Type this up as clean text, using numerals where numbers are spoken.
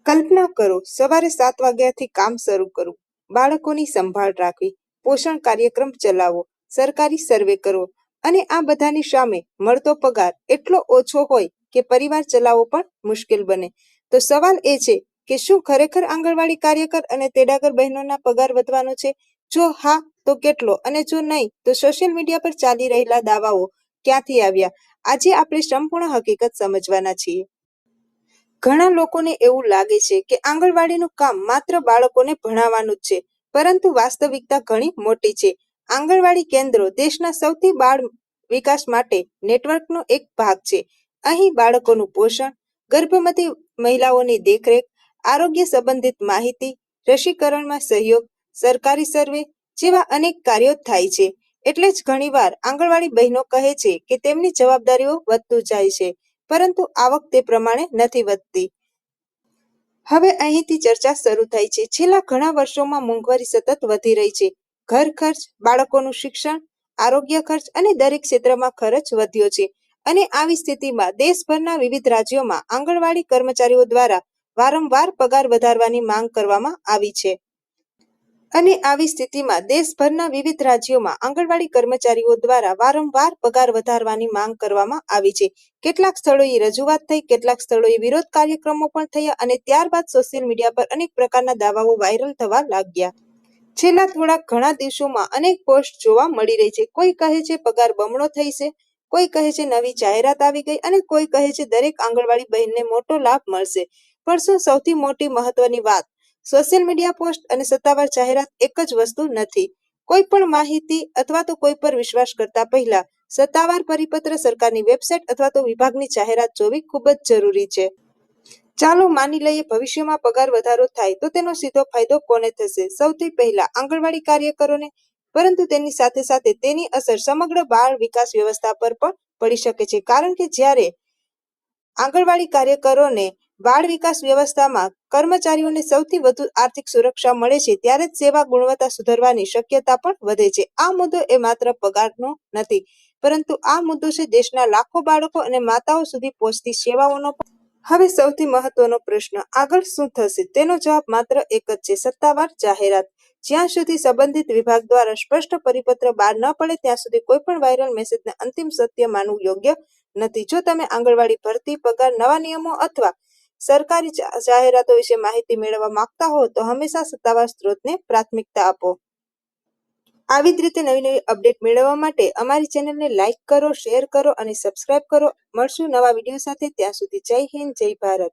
કલ્પના કરો, સવારે 7 વાગ્યાથી કામ શરૂ કરવું, બાળકોની સંભાળ રાખવી, પોષણ કાર્યક્રમ ચલાવવો, સરકારી સર્વે કરવો અને આ બધાની સામે મળતો પગાર એટલો ઓછો હોય કે પરિવાર ચલાવવો પણ મુશ્કેલ બને. તો સવાલ એ છે કે શું ખરેખર આંગણવાડી કાર્યકર અને તેડાગર બહેનોના પગાર વધવાનો છે? જો હા, તો કેટલો? અને જો નહીં, તો સોશિયલ મીડિયા પર ચાલી રહેલા દાવાઓ ક્યાંથી આવ્યા? આજે આપણે સંપૂર્ણ હકીકત સમજવાના છીએ. ઘણા લોકોને એવું લાગે છે કે આંગણવાડીનું કામ માત્ર બાળકોને ભણાવવાનું જ છે, પરંતુ વાસ્તવિકતા ઘણી મોટી છે. આંગણવાડી કેન્દ્રો દેશના સૌથી બાળ વિકાસ માટે નેટવર્કનો એક ભાગ છે. અહીં બાળકોનું પોષણ, ગર્ભવતી મહિલાઓની દેખરેખ, આરોગ્ય સંબંધિત માહિતી, રસીકરણમાં સહયોગ, સરકારી સર્વે જેવા અનેક કાર્યો થાય છે. એટલે જ ઘણીવાર આંગણવાડી બહેનો કહે છે કે તેમની જવાબદારીઓ વધતું જાય છે, પરંતુ આવક તે પ્રમાણે નથી વધતી. હવે અહીંથી ચર્ચા શરૂ થાય છે. છેલ્લા ઘણા વર્ષોમાં મોંઘવારી સતત વધી રહી છે. ઘર ખર્ચ, બાળકોનું શિક્ષણ, આરોગ્ય ખર્ચ અને દરેક ક્ષેત્રમાં ખર્ચ વધ્યો છે. અને આવી સ્થિતિમાં દેશભરના વિવિધ રાજ્યોમાં આંગણવાડી કર્મચારીઓ દ્વારા વારંવાર પગાર વધારવાની માંગ કરવામાં આવી છે. અને આવી સ્થિતિમાં દેશભરના વિવિધ રાજ્યોમાં આંગણવાડી કર્મચારીઓ દ્વારા વારંવાર પગાર વધારવાની માંગ કરવામાં આવી છે. કેટલાક સ્થળોએ રજૂઆત થઈ, કેટલાક સ્થળોએ વિરોધ કાર્યક્રમો પણ થયા અને ત્યારબાદ સોશિયલ મીડિયા પર અનેક પ્રકારના દાવાઓ વાયરલ થવા લાગ્યા. છેલ્લા ઘણા દિવસોમાં અનેક પોસ્ટ જોવા મળી રહી છે. કોઈ કહે છે પગાર બમણો થઈ છે, કોઈ કહે છે નવી જાહેરાત આવી ગઈ અને કોઈ કહે છે દરેક આંગણવાડી બહેનને મોટો લાભ મળશે. પણ શું સૌથી મોટી મહત્વની વાત, સોશિયલ મીડિયા પોસ્ટ અને સત્તાવાર જાહેરાત એક જ વસ્તુ નથી. કોઈ પણ માહિતી અથવા તો કોઈ પર વિશ્વાસ કરતા પહેલા સત્તાવાર પરિપત્ર, સરકારની વેબસાઇટ અથવા તો વિભાગની જાહેરાત જોવી ખૂબ જ જરૂરી છે. ચાલો માની લઈએ ભવિષ્યમાં પગાર વધારો થાય તો તેનો સીધો ફાયદો કોને થશે? સૌથી પહેલા આંગણવાડી કાર્યકરોને, પરંતુ તેની સાથે સાથે તેની અસર સમગ્ર બાળ વિકાસ વ્યવસ્થા પર પણ પડી શકે છે. કારણ કે જ્યારે આંગણવાડી કાર્યકરોને બાળ વિકાસ વ્યવસ્થામાં કર્મચારીઓને સૌથી વધુ આર્થિક સુરક્ષા મળે છે, ત્યારે જ સેવા ગુણવત્તા સુધરવાની શક્યતા પણ વધે છે. આ મુદ્દો એ માત્ર પગારનો નથી, પરંતુ આ મુદ્દો છે દેશના લાખો બાળકો અને માતાઓ સુધી પહોંચતી સેવાઓનો. હવે સૌથી મહત્વનો પ્રશ્ન, આગળ શું થશે? તેનો જવાબ માત્ર એક જ છે, સત્તાવાર જાહેરાત. જ્યાં સુધી સંબંધિત વિભાગ દ્વારા સ્પષ્ટ પરિપત્ર બહાર ન પડે ત્યાં સુધી કોઈ પણ વાયરલ મેસેજને અંતિમ સત્ય માનવું યોગ્ય નથી. જો તમે આંગણવાડી ભરતી, પગાર, નવા નિયમો અથવા સરકારી જાહેરાતો વિશે માહિતી મેળવવા માંગતા હો તો હંમેશા સત્તાવાર સ્ત્રોતને પ્રાથમિકતા આપો. આવી જ રીતે નવી નવી અપડેટ મેળવવા માટે અમારી ચેનલને લાઇક કરો, શેર કરો અને સબસ્ક્રાઇબ કરો. મળશું નવા વિડીયો સાથે. ત્યાં સુધી જય હિન્દ, જય ભારત.